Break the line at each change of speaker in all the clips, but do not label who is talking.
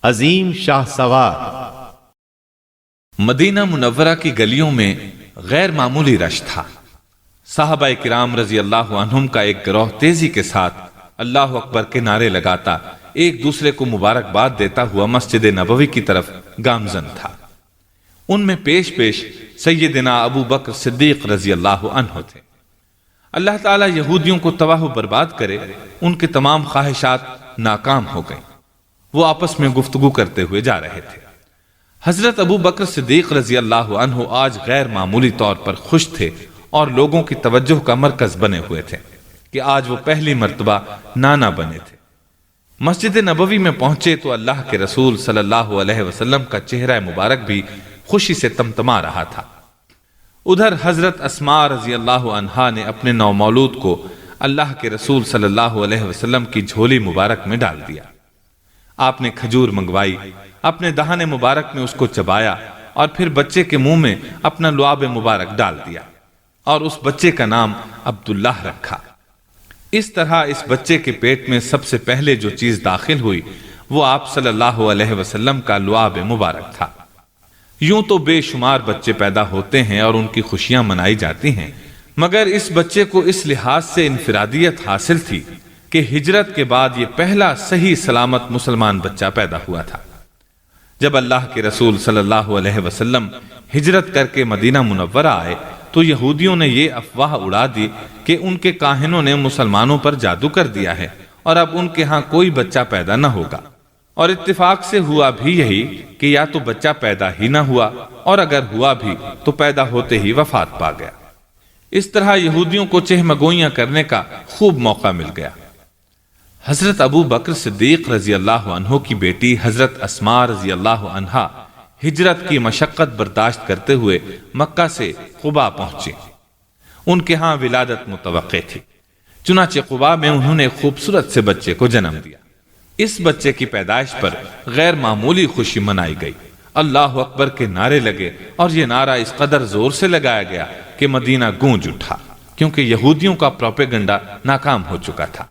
عظیم شاہ سوار۔
مدینہ منورہ کی گلیوں میں غیر معمولی رش تھا۔ صحابہ کرام رضی اللہ عنہم کا ایک گروہ تیزی کے ساتھ اللہ اکبر کے نعرے لگاتا ایک دوسرے کو مبارکباد دیتا ہوا مسجد نبوی کی طرف گامزن تھا۔ ان میں پیش پیش سیدنا ابو بکر صدیق رضی اللہ عنہ تھے۔ اللہ تعالیٰ یہودیوں کو تباہ و برباد کرے، ان کے تمام خواہشات ناکام ہو گئیں۔ وہ آپس میں گفتگو کرتے ہوئے جا رہے تھے۔ حضرت ابو بکر صدیق رضی اللہ عنہ آج غیر معمولی طور پر خوش تھے اور لوگوں کی توجہ کا مرکز بنے ہوئے تھے کہ آج وہ پہلی مرتبہ نانا بنے تھے۔ مسجد نبوی میں پہنچے تو اللہ کے رسول صلی اللہ علیہ وسلم کا چہرہ مبارک بھی خوشی سے تمتما رہا تھا۔ ادھر حضرت اسماء رضی اللہ عنہا نے اپنے نومولود کو اللہ کے رسول صلی اللہ علیہ وسلم کی جھولی مبارک میں ڈال دیا۔ آپ نے کھجور منگوائی، اپنے دہانے مبارک میں اس کو چبایا اور پھر بچے کے منہ میں اپنا لعاب مبارک ڈال دیا اور اس بچے کا نام عبداللہ رکھا۔ اس طرح اس بچے کے پیٹ میں سب سے پہلے جو چیز داخل ہوئی وہ آپ صلی اللہ علیہ وسلم کا لعاب مبارک تھا۔ یوں تو بے شمار بچے پیدا ہوتے ہیں اور ان کی خوشیاں منائی جاتی ہیں، مگر اس بچے کو اس لحاظ سے انفرادیت حاصل تھی کہ ہجرت کے بعد یہ پہلا صحیح سلامت مسلمان بچہ پیدا ہوا تھا۔ جب اللہ کے رسول صلی اللہ علیہ وسلم ہجرت کر کے مدینہ منورہ آئے تو یہودیوں نے یہ افواہ اڑا دی کہ ان کے کاہنوں نے مسلمانوں پر جادو کر دیا ہے اور اب ان کے ہاں کوئی بچہ پیدا نہ ہوگا، اور اتفاق سے ہوا بھی یہی کہ یا تو بچہ پیدا ہی نہ ہوا اور اگر ہوا بھی تو پیدا ہوتے ہی وفات پا گیا۔ اس طرح یہودیوں کو چہمگوئیاں کرنے کا خوب موقع مل گیا۔ حضرت ابو بکر صدیق رضی اللہ عنہ کی بیٹی حضرت اسماء رضی اللہ عنہا ہجرت کی مشقت برداشت کرتے ہوئے مکہ سے قباء پہنچے۔ ان کے ہاں ولادت متوقع تھی، چنانچہ قباء میں انہوں نے خوبصورت سے بچے کو جنم دیا۔ اس بچے کی پیدائش پر غیر معمولی خوشی منائی گئی، اللہ اکبر کے نعرے لگے اور یہ نعرہ اس قدر زور سے لگایا گیا کہ مدینہ گونج اٹھا، کیونکہ یہودیوں کا پروپیگنڈا ناکام ہو چکا تھا۔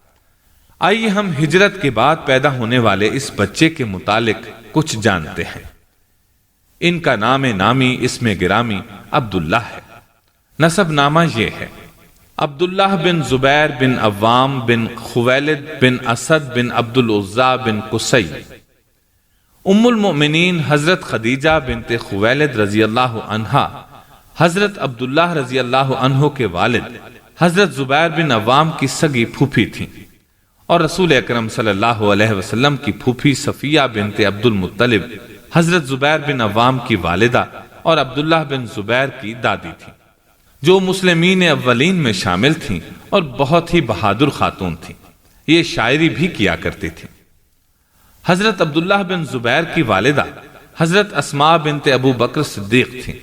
آئیے ہم ہجرت کے بعد پیدا ہونے والے اس بچے کے متعلق کچھ جانتے ہیں۔ ان کا نام نامی اسم گرامی عبداللہ ہے۔ نسب نامہ یہ ہے: عبداللہ بن زبیر بن عوام بن خویلد بن اسد بن عبد العزا بن قصی۔ ام المؤمنین حضرت خدیجہ بنت خویلد رضی اللہ عنہا حضرت عبداللہ رضی اللہ عنہ کے والد حضرت زبیر بن عوام کی سگی پھوپھی تھیں، اور رسول اکرم صلی اللہ علیہ وسلم کی پھوپھی صفیہ بنت عبد المطلب حضرت زبیر بن عوام کی والدہ اور عبداللہ بن زبیر کی دادی تھیں، جو مسلمین اولین میں شامل تھیں اور بہت ہی بہادر خاتون تھیں۔ یہ شاعری بھی کیا کرتی تھیں۔ حضرت عبداللہ بن زبیر کی والدہ حضرت اسماء بنت ابو بکر صدیق تھیں۔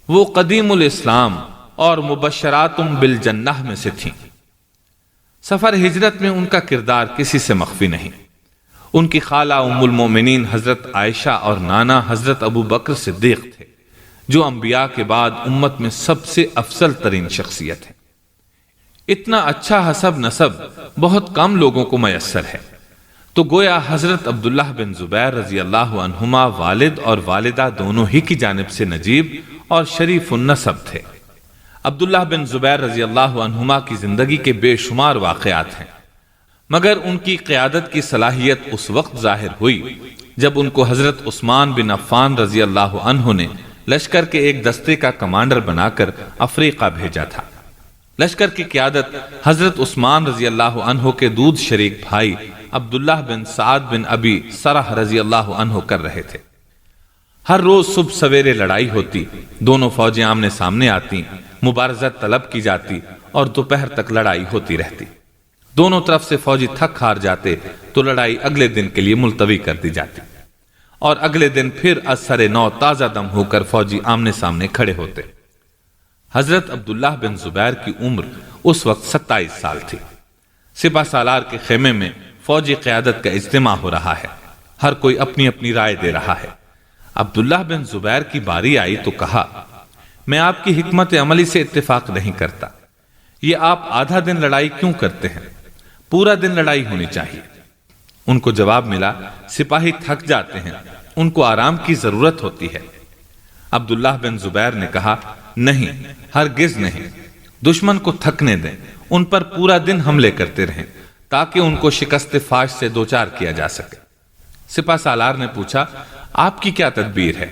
وہ قدیم الاسلام اور مبشرات بالجنہ میں سے تھیں۔ سفر ہجرت میں ان کا کردار کسی سے مخفی نہیں۔ ان کی خالہ ام المومنین حضرت عائشہ اور نانا حضرت ابو بکر صدیق تھے، جو انبیاء کے بعد امت میں سب سے افضل ترین شخصیت ہے۔ اتنا اچھا حسب نسب بہت کم لوگوں کو میسر ہے، تو گویا حضرت عبداللہ بن زبیر رضی اللہ عنہما والد اور والدہ دونوں ہی کی جانب سے نجیب اور شریف النسب تھے۔ عبداللہ بن زبیر رضی اللہ عنہما کی زندگی کے بے شمار واقعات ہیں، مگر ان کی قیادت کی صلاحیت اس وقت ظاہر ہوئی جب ان کو حضرت عثمان بن عفان رضی اللہ عنہ نے لشکر کے ایک دستے کا کمانڈر بنا کر افریقہ بھیجا تھا۔ لشکر کی قیادت حضرت عثمان رضی اللہ عنہ کے دودھ شریک بھائی عبداللہ بن سعد بن ابی سرح رضی اللہ عنہ کر رہے تھے۔ ہر روز صبح سویرے لڑائی ہوتی، دونوں فوجیں آمنے سامنے آتی، مبارزت طلب کی جاتی اور دوپہر تک لڑائی ہوتی رہتی۔ دونوں طرف سے فوجی تھک ہار جاتے تو لڑائی اگلے دن کے لیے ملتوی کر دی جاتی، اور اگلے دن پھر ازسر نو تازہ دم ہو کر فوجی آمنے سامنے کھڑے ہوتے۔ حضرت عبداللہ بن زبیر کی عمر اس وقت 27 سال تھی۔ سپہ سالار کے خیمے میں فوجی قیادت کا اجتماع ہو رہا ہے، ہر کوئی اپنی اپنی رائے دے رہا ہے۔ عبداللہ بن زبیر کی باری آئی تو کہا، میں آپ کی حکمت عملی سے اتفاق نہیں کرتا، یہ آپ آدھا دن لڑائی کیوں کرتے ہیں؟ پورا دن لڑائی ہونی چاہیے۔ ان کو جواب ملا، سپاہی تھک جاتے ہیں، ان کو آرام کی ضرورت ہوتی ہے۔ عبداللہ بن زبیر نے کہا، نہیں، ہرگز نہیں، دشمن کو تھکنے دیں، ان پر پورا دن حملے کرتے رہیں تاکہ ان کو شکست فاش سے دوچار کیا جا سکے۔ سپہ سالار نے پوچھا، آپ کی کیا تدبیر ہے؟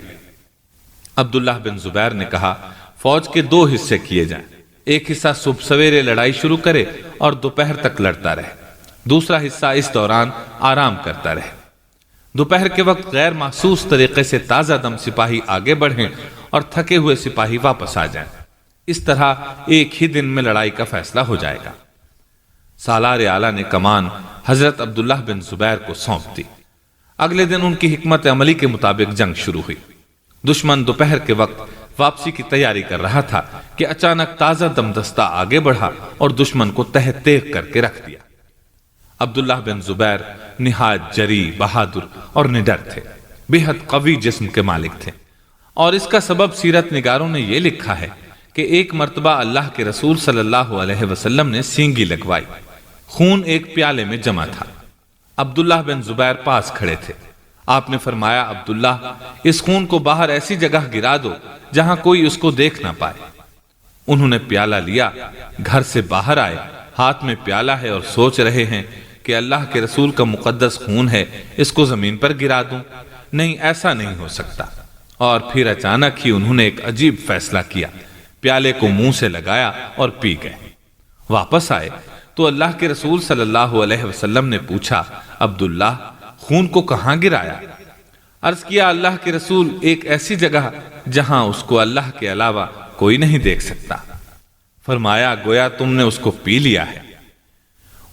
عبداللہ بن زبیر نے کہا، فوج کے 2 حصے کیے جائیں، ایک حصہ صبح سویرے لڑائی شروع کرے اور دوپہر تک لڑتا رہے، دوسرا حصہ اس دوران آرام کرتا رہے۔ دوپہر کے وقت غیر محسوس طریقے سے تازہ دم سپاہی آگے بڑھیں اور تھکے ہوئے سپاہی واپس آ جائیں۔ اس طرح ایک ہی دن میں لڑائی کا فیصلہ ہو جائے گا۔ سالار اعلیٰ نے کمان حضرت عبداللہ بن زبیر کو سونپ دی۔ اگلے دن ان کی حکمت عملی کے مطابق جنگ شروع ہوئی۔ دشمن دوپہر کے وقت واپسی کی تیاری کر رہا تھا کہ اچانک تازہ دم دستہ آگے بڑھا اور دشمن کو تہ تیغ کر کے رکھ دیا۔ عبداللہ بن زبیر نہایت جری، بہادر اور نڈر تھے، بے حد قوی جسم کے مالک تھے، اور اس کا سبب سیرت نگاروں نے یہ لکھا ہے کہ ایک مرتبہ اللہ کے رسول صلی اللہ علیہ وسلم نے سینگی لگوائی، خون ایک پیالے میں جمع تھا، عبداللہ بن زبیر پاس کھڑے تھے۔ آپ نے فرمایا، عبداللہ، اس خون کو باہر ایسی جگہ گرا دو جہاں کوئی اس کو دیکھ نہ پائے۔ انہوں نے پیالہ لیا، گھر سے باہر آئے، ہاتھ میں پیالہ ہے اور سوچ رہے ہیں کہ اللہ کے رسول کا مقدس خون ہے، اس کو زمین پر گرا دوں؟ نہیں، ایسا نہیں ہو سکتا۔ اور پھر اچانک ہی انہوں نے ایک عجیب فیصلہ کیا، پیالے کو منہ سے لگایا اور پی گئے۔ واپس آئے تو اللہ کے رسول صلی اللہ علیہ وسلم نے پوچھا، عبداللہ، خون کو کہاں گرایا؟ عرض کیا، اللہ کے رسول، ایک ایسی جگہ جہاں اس کو اللہ کے علاوہ کوئی نہیں دیکھ سکتا۔ فرمایا، گویا تم نے اس کو پی لیا ہے۔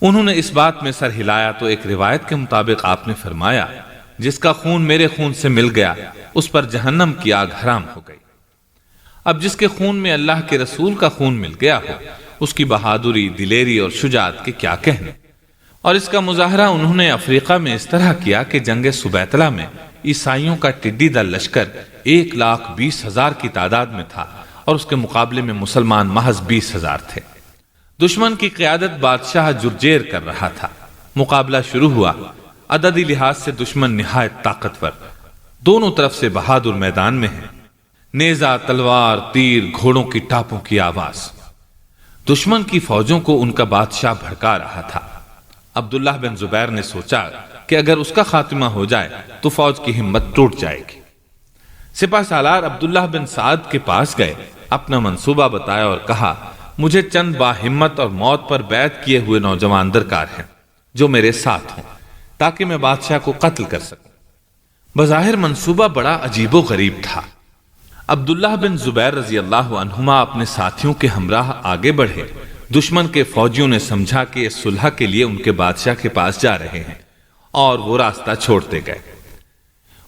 انہوں نے اس بات میں سر ہلایا تو ایک روایت کے مطابق آپ نے فرمایا، جس کا خون میرے خون سے مل گیا اس پر جہنم کی آگ حرام ہو گئی۔ اب جس کے خون میں اللہ کے رسول کا خون مل گیا ہو، اس کی بہادری، دلیری اور شجاعت کے کیا کہنے۔ اور اس کا مظاہرہ انہوں نے افریقہ میں اس طرح کیا کہ جنگ سبیتلا میں عیسائیوں کا ٹڈی دل لشکر 1,20,000 کی تعداد میں تھا اور اس کے مقابلے میں مسلمان محض 20,000 تھے۔ دشمن کی قیادت بادشاہ جرجیر کر رہا تھا۔ مقابلہ شروع ہوا۔ عددی لحاظ سے دشمن نہایت طاقتور، دونوں طرف سے بہادر میدان میں ہیں، نیزہ، تلوار، تیر، گھوڑوں کی ٹاپوں کی آواز۔ دشمن کی فوجوں کو ان کا بادشاہ بھڑکا رہا تھا۔ عبداللہ بن زبیر نے سوچا کہ اگر اس کا خاتمہ ہو جائے تو فوج کی ہمت ٹوٹ جائے گی۔ سپہ سالار عبداللہ بن سعد کے پاس گئے، اپنا منصوبہ بتایا اور کہا، مجھے چند باہمت اور موت پر بیعت کیے ہوئے نوجوان درکار ہیں جو میرے ساتھ ہوں تاکہ میں بادشاہ کو قتل کر سکوں۔ بظاہر منصوبہ بڑا عجیب و غریب تھا۔ عبداللہ بن زبیر رضی اللہ عنہما اپنے ساتھیوں کے ہمراہ آگے بڑھے۔ دشمن کے فوجیوں نے سمجھا کہ یہ صلح کے لیے ان کے بادشاہ کے پاس جا رہے ہیں اور وہ راستہ چھوڑتے گئے۔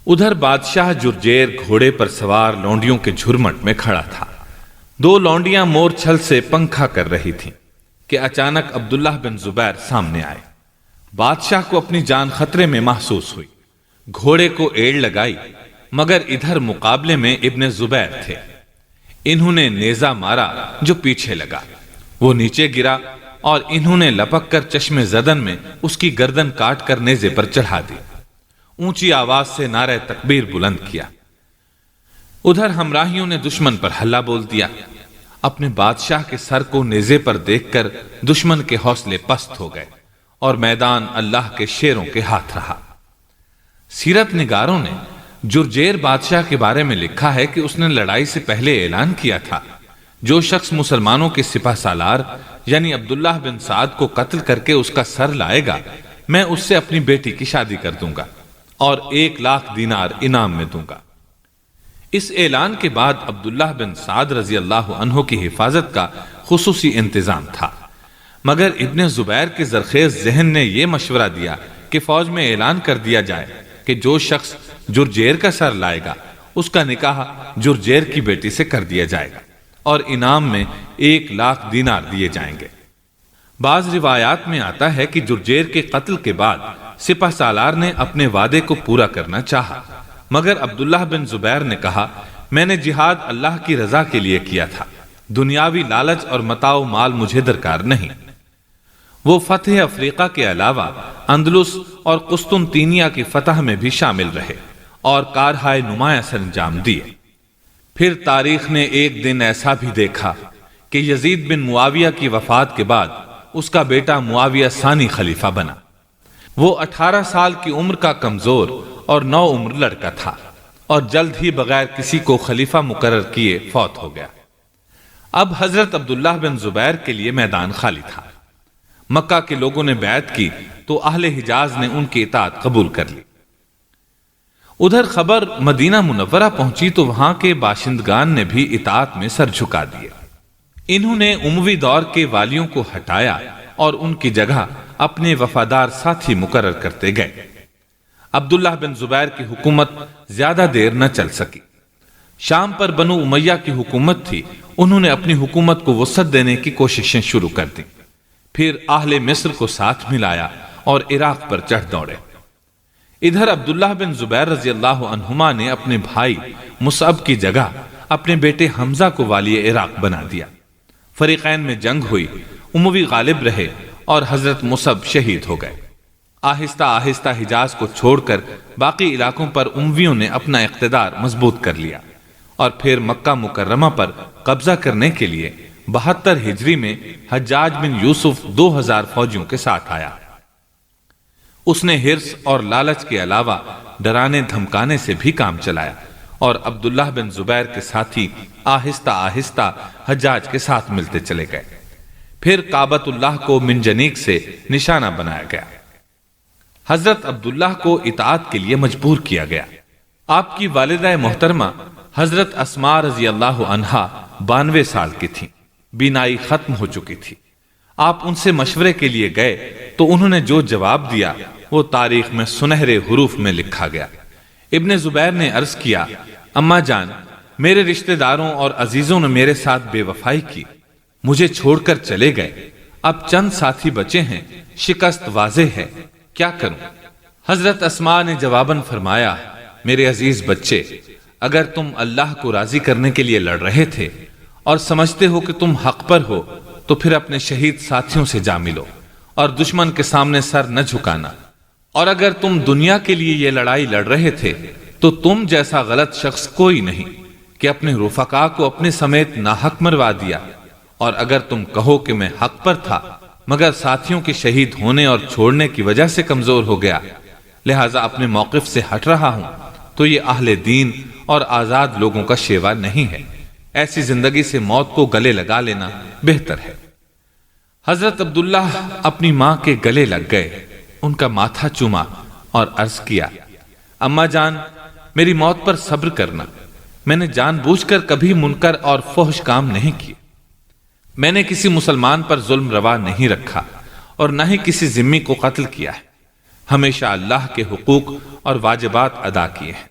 ادھر بادشاہ جرجیر گھوڑے پر سوار لونڈیوں کے جھرمٹ میں کھڑا تھا۔ 2 لونڈیاں مور چھل سے پنکھا کر رہی تھیں کہ اچانک عبداللہ بن زبیر سامنے آئے۔ بادشاہ کو اپنی جان خطرے میں محسوس ہوئی، گھوڑے کو ایڑ لگائی، مگر ادھر مقابلے میں ابن زبیر تھے۔ انہوں نے نیزہ مارا جو پیچھے لگا، وہ نیچے گرا اور انہوں نے لپک کر چشم زدن میں اس کی گردن کاٹ کر نیزے پر چڑھا دی۔ اونچی آواز سے نعرہ تکبیر بلند کیا۔ ادھر ہمراہیوں نے دشمن پر حملہ بول دیا۔ اپنے بادشاہ کے سر کو نیزے پر دیکھ کر دشمن کے حوصلے پست ہو گئے اور میدان اللہ کے شیروں کے ہاتھ رہا۔ سیرت نگاروں نے جرجیر بادشاہ کے بارے میں لکھا ہے کہ اس نے لڑائی سے پہلے اعلان کیا تھا، جو شخص مسلمانوں کے سپہ سالار یعنی عبداللہ بن سعد کو قتل کر کے اس کا سر لائے گا، میں اس سے اپنی بیٹی کی شادی کر دوں گا اور 1,00,000 دینار انعام میں دوں گا۔ اس اعلان کے بعد عبداللہ بن سعد رضی اللہ عنہ کی حفاظت کا خصوصی انتظام تھا، مگر ابن زبیر کے زرخیز ذہن نے یہ مشورہ دیا کہ فوج میں اعلان کر دیا جائے کہ جو شخص جرجیر کا سر لائے گا اس کا نکاح جرجیر کی بیٹی سے کر دیا جائے گا اور انعام میں 1,00,000 دینار دیے جائیں گے۔ بعض روایات میں آتا ہے کہ جرجیر کے قتل کے بعد سپہ سالار نے اپنے وعدے کو پورا کرنا چاہا، مگر عبداللہ بن زبیر نے کہا، میں نے جہاد اللہ کی رضا کے لیے کیا تھا، دنیاوی لالچ اور متاع و مال مجھے درکار نہیں۔ وہ فتح افریقہ کے علاوہ اندلس اور قسطنطینیہ کی فتح میں بھی شامل رہے اور کارہائے نمایاں سر انجام دیے۔ پھر تاریخ نے ایک دن ایسا بھی دیکھا کہ یزید بن معاویہ کی وفات کے بعد اس کا بیٹا معاویہ ثانی خلیفہ بنا۔ وہ 18 سال کی عمر کا کمزور اور نو عمر لڑکا تھا اور جلد ہی بغیر کسی کو خلیفہ مقرر کیے فوت ہو گیا۔ اب حضرت عبداللہ بن زبیر کے لیے میدان خالی تھا۔ مکہ کے لوگوں نے بیعت کی تو اہل حجاز نے ان کی اطاعت قبول کر لی۔ ادھر خبر مدینہ منورہ پہنچی تو وہاں کے باشندگان نے بھی اطاعت میں سر جھکا دیے۔ انہوں نے اموی دور کے والیوں کو ہٹایا اور ان کی جگہ اپنے وفادار ساتھی مقرر کرتے گئے۔ عبداللہ بن زبیر کی حکومت زیادہ دیر نہ چل سکی۔ شام پر بنو امیہ کی حکومت تھی، انہوں نے اپنی حکومت کو وسعت دینے کی کوششیں شروع کر دیں۔ پھر اہل مصر کو ساتھ ملایا اور عراق پر چڑھ دوڑے۔ ادھر عبداللہ بن زبیر رضی اللہ عنہما نے اپنے بھائی مصعب کی جگہ اپنے بیٹے حمزہ کو والی عراق بنا دیا۔ فریقین میں جنگ ہوئی، اموی غالب رہے اور حضرت مصعب شہید ہو گئے۔ آہستہ آہستہ حجاز کو چھوڑ کر باقی علاقوں پر امویوں نے اپنا اقتدار مضبوط کر لیا اور پھر مکہ مکرمہ پر قبضہ کرنے کے لیے 72 ہجری میں حجاج بن یوسف 2000 فوجیوں کے ساتھ آیا۔ اس نے حرص اور لالچ کے علاوہ ڈرانے دھمکانے سے بھی کام چلایا اور عبداللہ بن زبیر کے ساتھی آہستہ آہستہ حجاج کے ساتھ ملتے چلے گئے۔ پھر کعبۃ اللہ کو منجنیق سے نشانہ بنایا گیا۔ حضرت عبداللہ کو اطاعت کے لیے مجبور کیا گیا۔ آپ کی والدہ محترمہ حضرت اسماء رضی اللہ عنہا 92 سال کی تھیں، بینائی ختم ہو چکی تھی۔ آپ ان سے مشورے کے لیے گئے تو انہوں نے جو جواب دیا وہ تاریخ میں سنہرے حروف میں لکھا گیا۔ ابن زبیر نے عرض کیا، اماں جان، میرے رشتہ داروں اور عزیزوں نے میرے ساتھ بے وفائی کی، مجھے چھوڑ کر چلے گئے، اب چند ساتھی بچے ہیں، شکست واضح ہے، کیا کروں؟ حضرت اسماء نے جواباً فرمایا، میرے عزیز بچے، اگر تم اللہ کو راضی کرنے کے لیے لڑ رہے تھے اور سمجھتے ہو کہ تم حق پر ہو تو پھر اپنے شہید ساتھیوں سے جا ملو اور دشمن کے سامنے سر نہ جھکانا، اور اگر تم دنیا کے لیے یہ لڑائی لڑ رہے تھے تو تم جیسا غلط شخص کوئی نہیں کہ اپنے رفقا کو اپنے سمیت ناحق مروا دیا، اور اگر تم کہو کہ میں حق پر تھا مگر ساتھیوں کے شہید ہونے اور چھوڑنے کی وجہ سے کمزور ہو گیا، لہٰذا اپنے موقف سے ہٹ رہا ہوں، تو یہ اہل دین اور آزاد لوگوں کا شیوا نہیں ہے۔ ایسی زندگی سے موت کو گلے لگا لینا بہتر ہے۔ حضرت عبداللہ اپنی ماں کے گلے لگ گئے، ان کا ماتھا چوما اور عرض کیا، اماں جان، میری موت پر صبر کرنا، میں نے جان بوجھ کر کبھی منکر اور فحش کام نہیں کیے، میں نے کسی مسلمان پر ظلم روا نہیں رکھا اور نہ ہی کسی ذمی کو قتل کیا ہے، ہمیشہ اللہ کے حقوق اور واجبات ادا کیے ہیں۔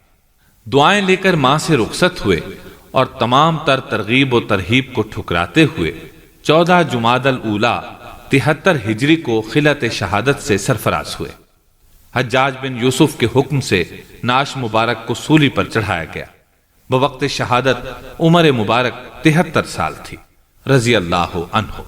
دعائیں لے کر ماں سے رخصت ہوئے اور تمام تر ترغیب و ترہیب کو ٹھکراتے ہوئے 14 جمادی الاولیٰ 73 ہجری کو خلعت شہادت سے سرفراز ہوئے۔ حجاج بن یوسف کے حکم سے نعش مبارک کو سولی پر چڑھایا گیا۔ بوقت شہادت عمر مبارک 73 سال تھی، رضی اللہ عنہ۔